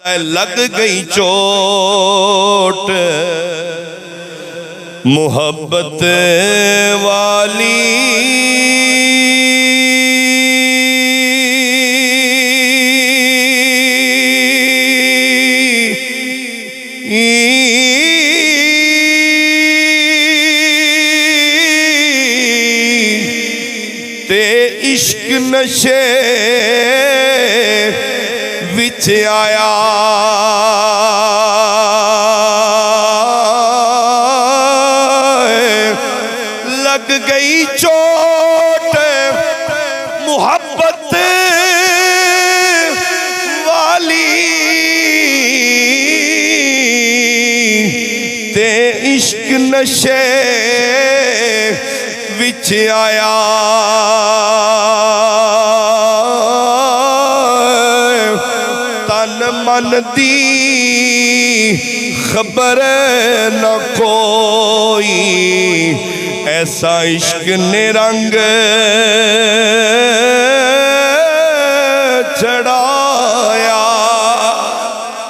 लग गई चोट मोहब्बत वाली, ते इश्क नशे विच आया। लग गई चोट मोहब्बत वाली, ते इश्क नशे विच आया। तन मन दी खबर न कोई, ऐसा इश्क ने रंग